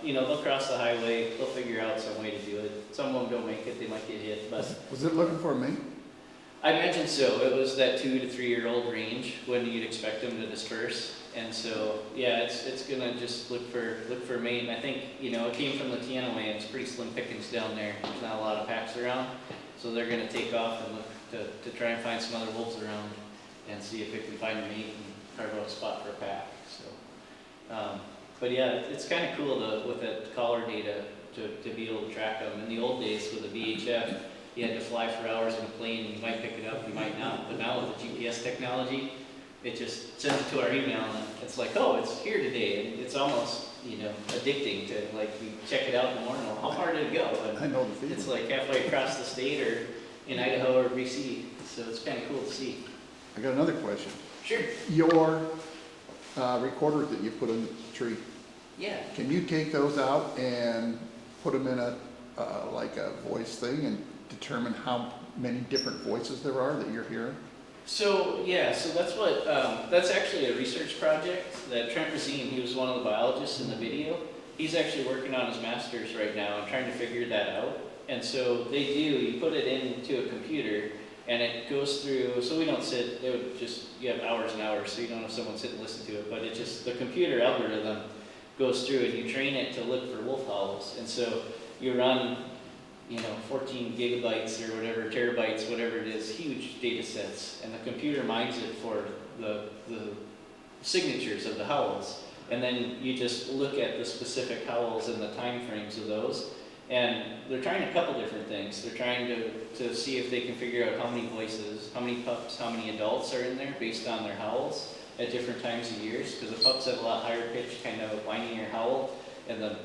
they'll cross the highway, they'll figure out some way to do it. Some of them don't make it, they might get hit, but Was it looking for a mate? I imagine so. It was that 2 to 3 year old range when you'd expect them to disperse. And so, yeah, it's gonna just look for mate. And I think, it came from the Tiana Way, and it's pretty slim pickings down there. There's not a lot of packs around. So they're gonna take off and look to try and find some other wolves around and see if it can find a mate and carve out a spot for a pack. So, but yeah, it's kind of cool with that collar data to be able to track them. In the old days with the VHF, you had to fly for hours in a plane, and you might pick it up, you might not. But now with the GPS technology, it just sends it to our email, and it's like, oh, it's here today. And it's almost, addicting to, like, you check it out in the morning, well, how far did it go? And I know the feeling. it's like halfway across the state or in Idaho or BC. So it's kind of cool to see. I got another question. Sure. Your recorders that you put in the tree, Yeah. can you take those out and put them in like a voice thing and determine how many different voices there are that you're hearing? So that's actually a research project that Trent Racine, he was one of the biologists in the video. He's actually working on his master's right now and trying to figure that out. And so you put it into a computer and it goes through, so we don't sit, you have hours and hours, so you don't have someone sit and listen to it, but the computer algorithm goes through and you train it to look for wolf howls. And so you run 14 gigabytes or whatever, terabytes, whatever it is, huge data sets, and the computer mines it for the signatures of the howls. And then you just look at the specific howls and the time frames of those. And they're trying a couple different things. They're trying to see if they can figure out how many voices, how many pups, how many adults are in there based on their howls at different times of years, because the pups have a lot higher pitch, kind of whinier howl, and the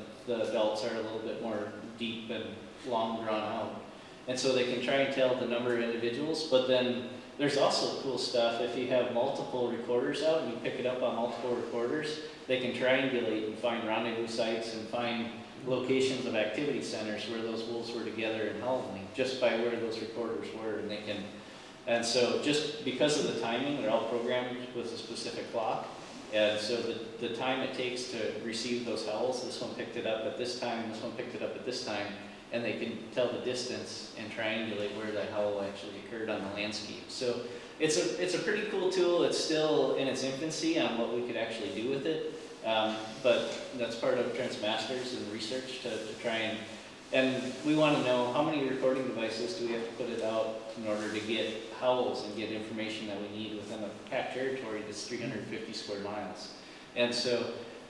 adults are a little bit more deep and long drawn out. And so they can try and tell the number of individuals, but then there's also cool stuff. If you have multiple recorders out and you pick it up on multiple recorders, they can triangulate and find rendezvous sites and find locations of activity centers where those wolves were together and howling just by where those recorders were. And so just because of the timing, they're all programmed with a specific clock. And so the time it takes to receive those howls, this one picked it up at this time, this one picked it up at this time, and they can tell the distance and triangulate where that howl actually occurred on the landscape. So it's a pretty cool tool. It's still in its infancy on what we could actually do with it. But that's part of Trent's master's and research to try and we want to know how many recording devices do we have to put it out in order to get howls and get information that we need within a pack territory that's 350 square miles. And so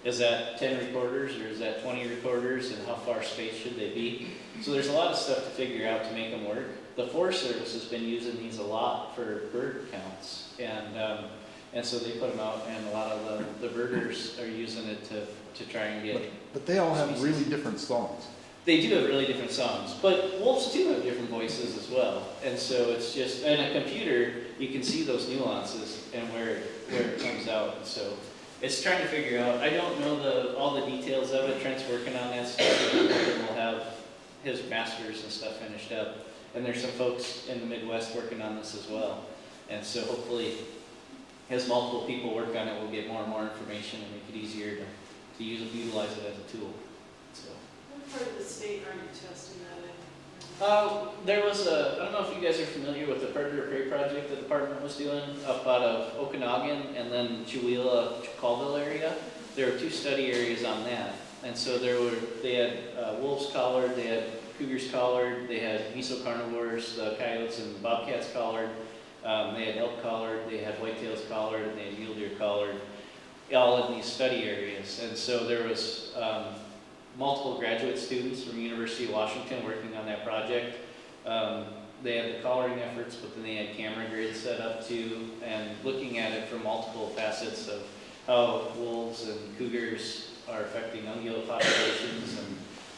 is that 10 recorders or is that 20 recorders, and how far spaced should they be? So there's a lot of stuff to figure out to make them work. The Forest Service has been using these a lot for bird counts, and so they put them out, and a lot of the birders are using it to try and get. But they all have species. really different songs. They do have really different songs, but wolves too have different voices as well. And so it's just, in a computer, you can see those nuances and where it comes out. And so it's trying to figure out. I don't know all the details of it. Trent's working on that stuff, and we'll have his master's and stuff finished up. And there's some folks in the Midwest working on this as well. And so hopefully, as multiple people work on it, we'll get more and more information and make it easier to utilize it as a tool. So. What part of the state are you testing that in? There was I don't know if you guys are familiar with the Predator Prey project the department was doing up out of Okanagan and then Chewelah, Colville area. There were 2 study areas on that. And so they had wolves collared, they had cougars collared, they had mesocarnivores, the coyotes and bobcats collared, they had elk collared, they had whitetails collared, and they had mule deer collared, all in these study areas. And so there was multiple graduate students from University of Washington working on that project. They had the collaring efforts, but then they had camera grids set up too, and looking at it from multiple facets of how wolves and cougars are affecting ungulate populations,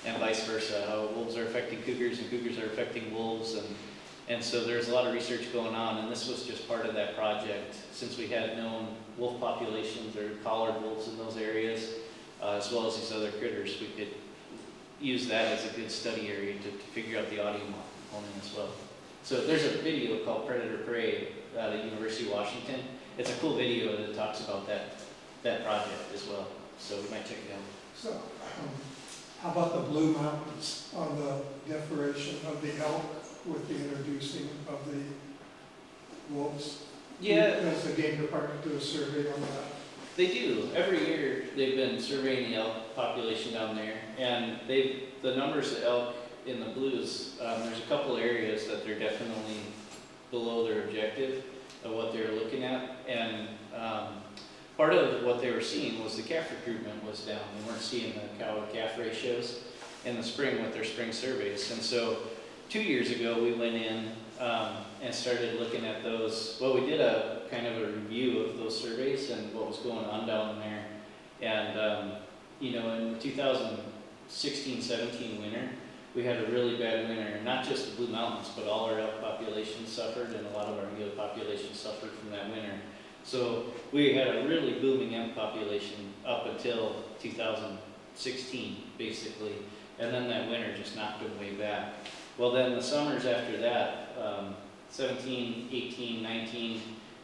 and vice versa, how wolves are affecting cougars and cougars are affecting wolves, and so there's a lot of research going on, and this was just part of that project. Since we had known wolf populations or collared wolves in those areas, as well as these other critters, we could use that as a good study area to figure out the audio component as well. So there's a video called Predator Prey out of University of Washington. It's a cool video that talks about that project as well. So we might check it out. So, how about the Blue Mountains on the declaration of the elk with the introducing of the wolves? Yeah, Does the game department do a survey on that? they do. Every year they've been surveying the elk population down there, and the numbers of elk in the blues, there's a couple areas that they're definitely below their objective of what they were looking at, and part of what they were seeing was the calf recruitment was down. They weren't seeing the cow-to-calf ratios in the spring with their spring surveys, and so 2 years ago we went in and started looking at those. Well, we did a kind of a review of those surveys and what was going on down there, and you know, in the 2016-17 winter, we had a really bad winter, not just the Blue Mountains, but all our elk populations suffered, and a lot of our ungulate populations suffered from that winter. So we had a really booming elk population up until 2016, basically, and then that winter just knocked them way back. Well, then the summers after that, 17, 18, 19,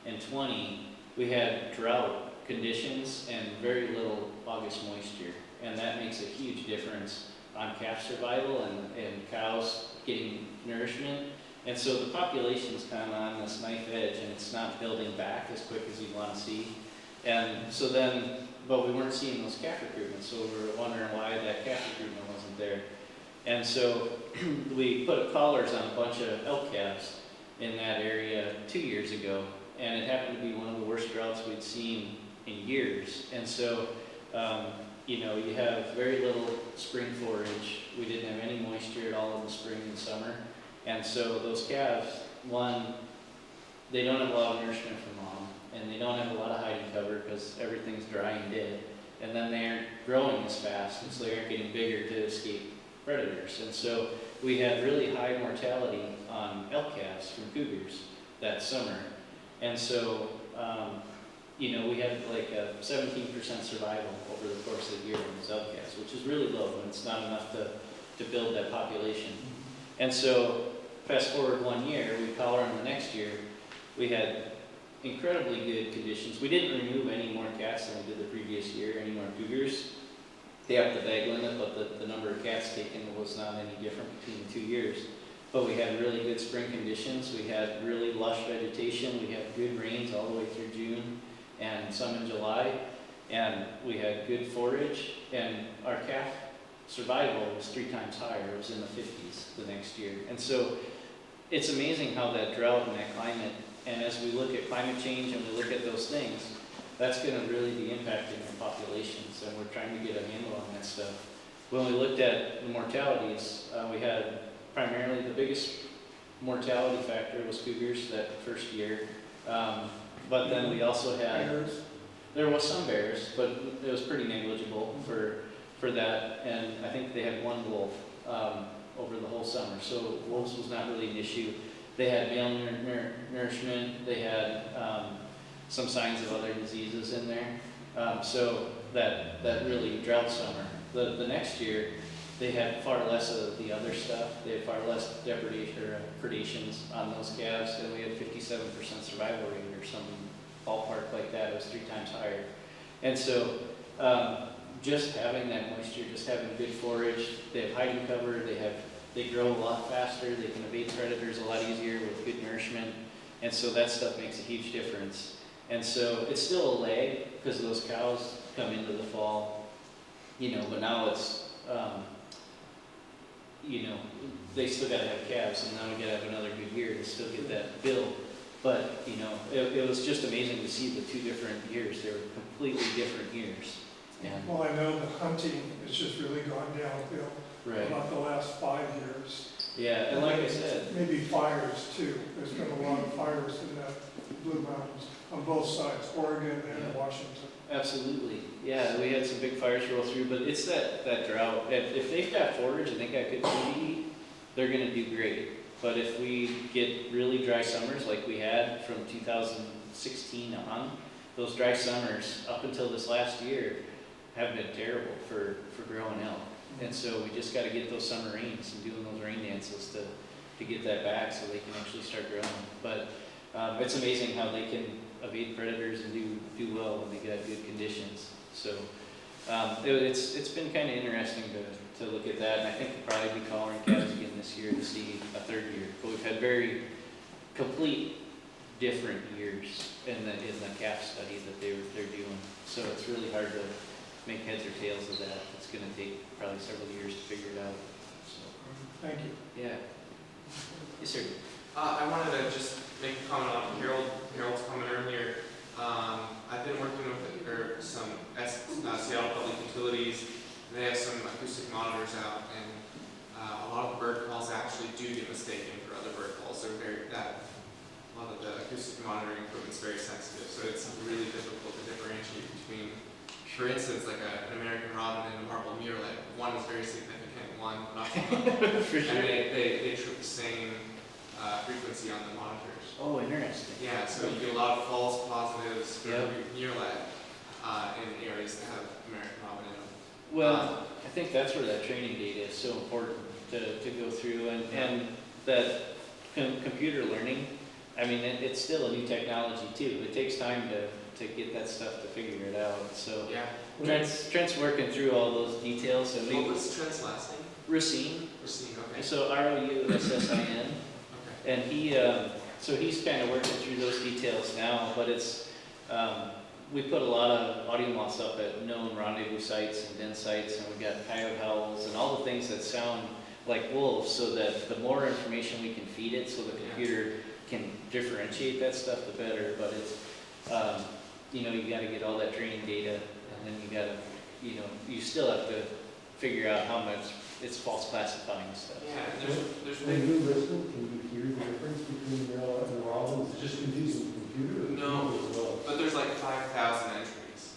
and 20, we had drought conditions and very little August moisture, and that makes a huge difference on calf survival and cows getting nourishment. And so the population's kind of on this knife edge, and it's not building back as quick as you'd want to see. And so then, but we weren't seeing those calf recruitments, so we were wondering why that calf recruitment wasn't there. And so we put collars on a bunch of elk calves in that area 2 years ago, and it happened to be one of the worst droughts we'd seen in years. And so, you know, you have very little spring forage. We didn't have any moisture at all in the spring and summer. And so those calves, one, they don't have a lot of nourishment from mom, and they don't have a lot of hiding cover because everything's dry and dead. And then they aren't growing as fast, and so they aren't getting bigger to escape predators. And so we had really high mortality on elk calves from cougars that summer. And so, you know, we had like a 17% survival over the course of the year on those elk calves, which is really low, and it's not enough to build that population. And so, fast forward 1 year, we collar them the next year, we had incredibly good conditions. We didn't remove any more cats than we did the previous year, any more cougars. They upped the bag limit, but the number of cats taken was not any different between the 2 years. But we had really good spring conditions, we had really lush vegetation, we had good rains all the way through June and some in July, and we had good forage, and our calf survival was 3 times higher. It was in the 50s the next year. And so it's amazing how that drought and that climate, and as we look at climate change and we look at those things, that's going to really be impacting our populations, and we're trying to get a handle on that stuff. When we looked at the mortalities, we had primarily the biggest mortality factor was cougars that first year, but then we also had, there was some bears, but it was pretty negligible for that, and I think they had one wolf over the whole summer, so wolves was not really an issue. They had malnourishment, they had some signs of other diseases in there, so that really drought summer. The next year, they had far less of the other stuff. They had far less predations on those calves, and we had 57% survival rate or some ballpark like that. It was 3 times higher. And so just having that moisture, just having good forage, they have hiding cover, they grow a lot faster, they can evade predators a lot easier with good nourishment, and so that stuff makes a huge difference. And so it's still a lag because those cows come into the fall, you know, but now it's, you know, they still got to have calves, and now we got to have another good year to still get that build. But, you know, it was just amazing to see the 2 different years. They were completely different years. And, Well, I know the hunting has just really gone downhill about the last 5 years. Yeah, and like I said, Maybe fires too. There's been a lot of fires in the Blue Mountains on both sides, Oregon and Washington. absolutely. Yeah, we had some big fires roll through, but it's that drought. If they've got forage and they got good food to eat, they're gonna do great. But if we get really dry summers like we had from 2016 on, those dry summers up until this last year have been terrible for growing elk. And so we just gotta get those summer rains and doing those rain dances to get that back so they can actually start growing. But it's amazing how they can evade predators and do well when they got good conditions. So it's been kind of interesting to look at that, and I think we'll probably be calling calves again this year to see a third year. But we've had very complete different years in the calf study that they're doing. So it's really hard to make heads or tails of that. It's going to take probably several years to figure it out. So, Thank you. yeah. Yes, sir. I wanted to just make a comment on Harold's comment earlier. I've been working with some Seattle Public Utilities. They have some acoustic monitors out, and a lot of the bird calls actually do get mistaken for other bird calls. They're a lot of the acoustic monitoring equipment is very sensitive, so it's really difficult to differentiate between, for instance, like an American robin and a marble murrelet. One is very significant, one not so much. For sure. And they trip the same frequency on the monitors. Oh, interesting. Yeah, so you get a lot of false positives for Yep. murrelet in areas that have American robin in them. Well, I think that's where that training data is so important to go through, and that computer learning. I mean, it's still a new technology too. It takes time to get that stuff to figure it out. So Yeah. Trent's working through all those details. And What was Trent's last name? Racine. Racine, okay. So ROUSSIN, Okay. and he's kind of working through those details now. But it's we put a lot of audio moths up at known rendezvous sites and den sites, and we've got coyote howls and all the things that sound like wolves, so that the more information we can feed it, so the computer can differentiate that stuff, the better. But it's you got to get all that training data, and then you got to you still have to figure out how much it's false classifying stuff. Yeah, there's When big, you listen, can you hear the difference between the robins? Is it just confusing the computer? Or the No. people as well? but there's like 5,000 entries.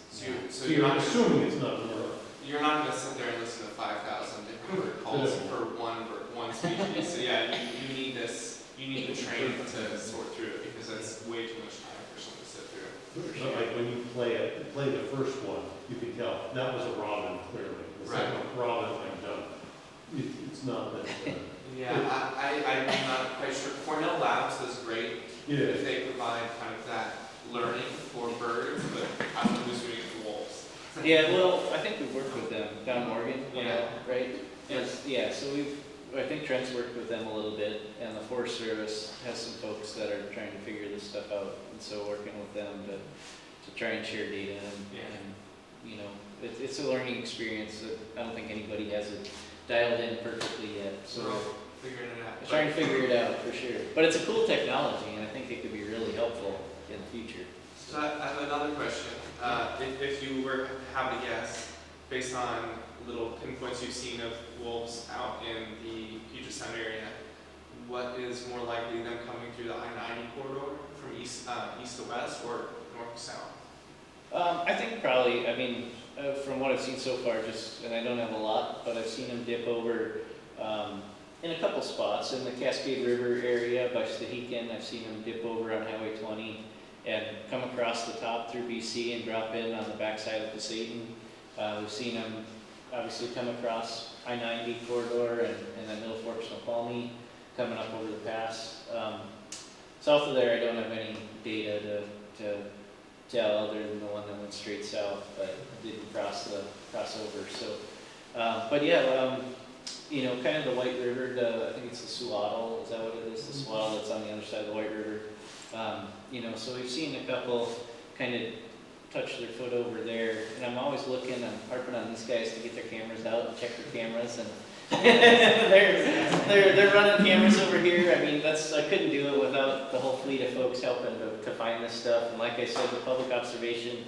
So you're not assuming it's not real. you're not going to sit there and listen to 5,000 different bird calls for one species. So yeah, you need this. You need the training to sort through it, because that's way too much time for someone to sit through. But like when you play the first one, you can tell that was a robin clearly. The second one, robin, like it's not that. Yeah, I'm not quite sure. Cornell Labs is great Yeah. if they provide kind of that learning for birds, but I don't know who's doing it for wolves. Yeah, well, I think we've worked with them down in Oregon, Yeah. right? Yes. Yeah, so I think Trent's worked with them a little bit, and the Forest Service has some folks that are trying to figure this stuff out, and so working with them to try and share data, and it's a learning experience that I don't think anybody has it dialed in perfectly yet, so We're all figuring it out. trying to figure it out for sure. But it's a cool technology, and I think it could be really helpful in the future. So I have another question. If you were to have a guess, based on little pinpoints you've seen of wolves out in the Puget Sound area, what is more likely them coming through the I-90 corridor from east to west or north to south? I think probably, from what I've seen so far, and I don't have a lot, but I've seen them dip over in a couple spots. In the Cascade River area by Stehekin, I've seen them dip over on Highway 20 and come across the top through BC and drop in on the backside of Pasayten. We've seen them obviously come across I-90 corridor and then Middle Fork, Snoqualmie, coming up over the pass. South of there, I don't have any data to tell other than the one that went straight south, but didn't cross over. So, but yeah, kind of the White River. I think it's the Swaddle. Is that what it is? The Swaddle that's on the other side of the White River. So we've seen a couple kind of touch their foot over there, and I'm always looking. I'm harping on these guys to get their cameras out and check their cameras, and they're running cameras over here. I couldn't do it without the whole fleet of folks helping to find this stuff. And like I said, the public observation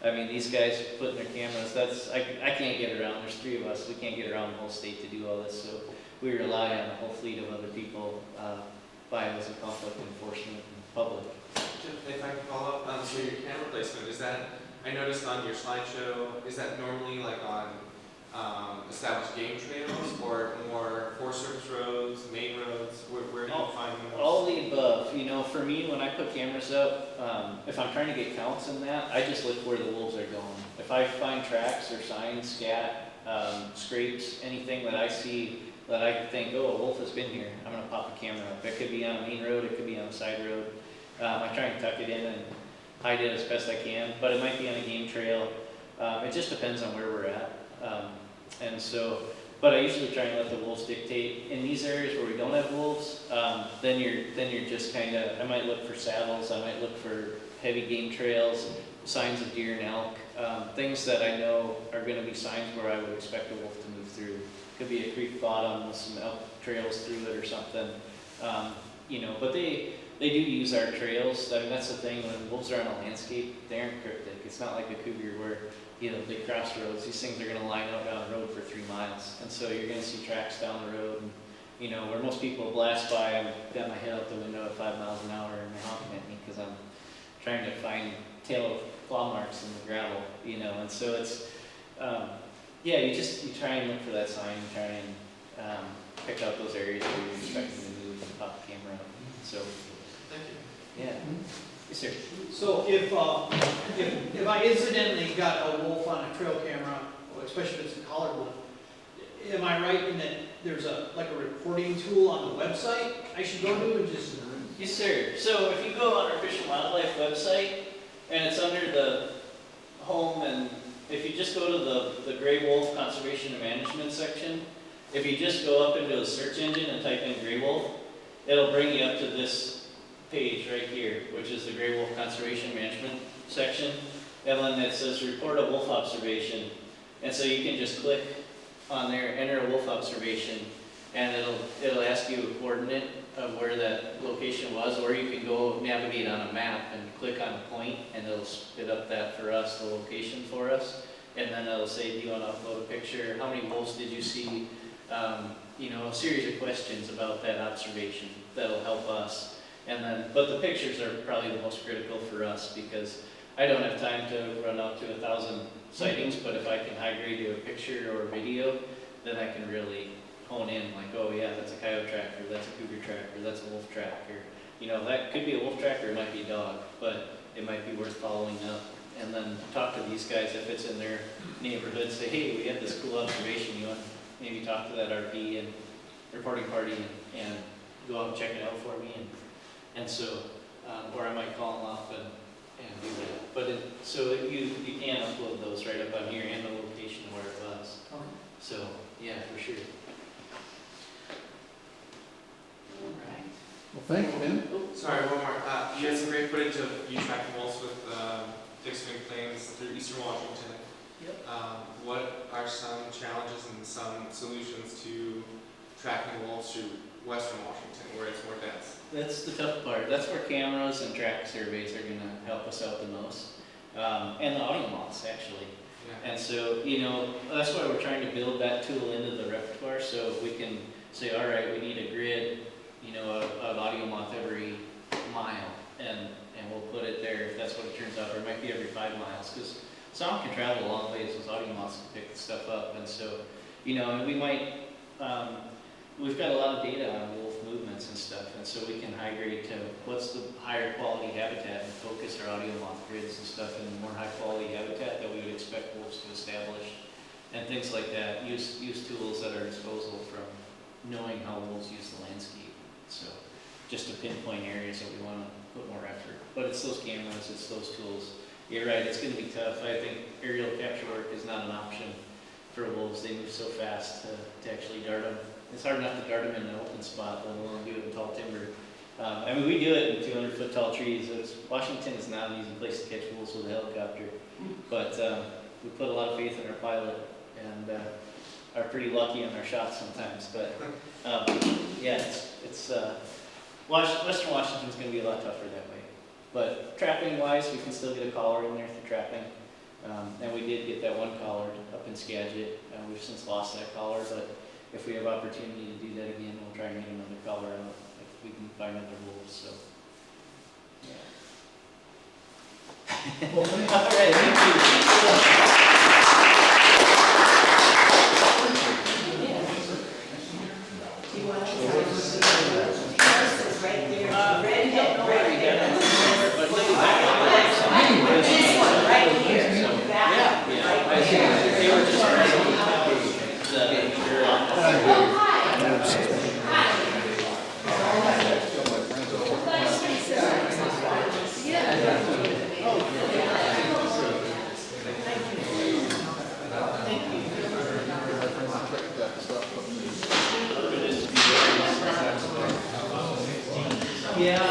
I mean, these guys putting their cameras, I can't get around, there's 3 of us, we can't get around the whole state to do all this, so we rely on a whole fleet of other people, by us a conflict enforcement and public. If I can follow up, so your camera placement, is that, I noticed on your slideshow, is that normally like on established game trails or more Forest Service roads, main roads? Where do you find those? All the above. You know, for me, when I put cameras up, if I'm trying to get counts in that, I just look where the wolves are going. If I find tracks or signs, scat, scrapes, anything that I see that I think, oh, a wolf has been here, I'm going to pop a camera up. It could be on a main road, it could be on a side road. I try and tuck it in and hide it as best I can, but it might be on a game trail. It just depends on where we're at. And so, but I usually try and let the wolves dictate. In these areas where we don't have wolves, then you're just kind of, I might look for saddles, I might look for heavy game trails, signs of deer and elk, things that I know are going to be signs where I would expect a wolf to move through. Could be a creek bottom with some elk trails through it or something, you know, but they do use our trails. I mean, that's the thing, when wolves are on a landscape, they aren't cryptic. It's not like a cougar where, you know, they cross roads. These things are going to line up down the road for 3 miles. And so you're going to see tracks down the road. And, you know, where most people blast by, I've got my head out the window at 5 miles an hour and they're honking at me because I'm trying to find tail claw marks in the gravel, you know. And so it's, yeah, you try and look for that sign, you try and pick out those areas where you're expecting to move and pop the camera up. So, Thank you. yeah. Yes, sir. So if I incidentally got a wolf on a trail camera, especially if it's a collared wolf, am I right in that there's a reporting tool on the website I should go to and just? Yes, sir. So if you go on our Fish and Wildlife website, and it's under the home, and if you just go to the gray wolf conservation and management section, if you just go up into the search engine and type in gray wolf, it'll bring you up to this page right here, which is the gray wolf conservation management section. And then it says report a wolf observation. And so you can just click on there, enter a wolf observation, and it'll ask you a coordinate of where that location was, or you can go navigate on a map and click on a point, and it'll spit up that for us, the location for us. And then it'll say, do you want to upload a picture? How many wolves did you see? You know, a series of questions about that observation that'll help us. And then, but the pictures are probably the most critical for us because I don't have time to run out to 1,000 sightings, but if I can high grade to a picture or a video, then I can really hone in like, oh yeah, that's a coyote track, or that's a cougar track, or that's a wolf track, or, you know, that could be a wolf track or it might be a dog, but it might be worth following up. And then talk to these guys if it's in their neighborhood, say, hey, we had this cool observation, you want to maybe talk to that RP and reporting party and go out and check it out for me. And so, or I might call them up and do that. But so you can upload those right up on here and the location where it was. Okay. So, yeah, for sure. All right. Well, thank you, Ben. Sorry, one more. You had some great footage of you tracking wolves with fixed-wing planes through eastern Washington. Yep. What are some challenges and some solutions to tracking wolves through western Washington, where it's more dense? That's the tough part. That's where cameras and track surveys are going to help us out the most. And the audio moths, actually. Yeah. And so, you know, that's why we're trying to build that tool into the repertoire so we can say, all right, we need a grid, you know, of audio moth every mile, and we'll put it there if that's what it turns out, or it might be every 5 miles, because some can travel a long ways, those audio moths can pick the stuff up, and so, you know, and we might, we've got a lot of data on wolf movements and stuff, and so we can high grade to what's the higher quality habitat and focus our audio moth grids and stuff in more high quality habitat that we would expect wolves to establish, and things like that. Use tools at our disposal from knowing how wolves use the landscape. So just to pinpoint areas that we want to put more effort. But it's those cameras, it's those tools. You're right, it's going to be tough. I think aerial capture work is not an option for wolves. They move so fast to actually dart them. It's hard enough to dart them in an open spot, let alone do it in tall timber. I mean, we do it in 200-foot tall trees. Washington is not an easy place to catch wolves with a helicopter, but we put a lot of faith in our pilot and are pretty lucky on our shots sometimes. But yeah, Western Washington's going to be a lot tougher that way. But trapping-wise, we can still get a caller in there through trapping. And we did get that one collar up in Skagit. We've since lost that collar, but if we have opportunity to do that again, we'll try and get another collar out if we can find other wolves, so. Yeah. All right, thank you. Do you want to try to see the nurses right there? Redhead, right there. This one right here. That one, right there. They were just ready. Yeah.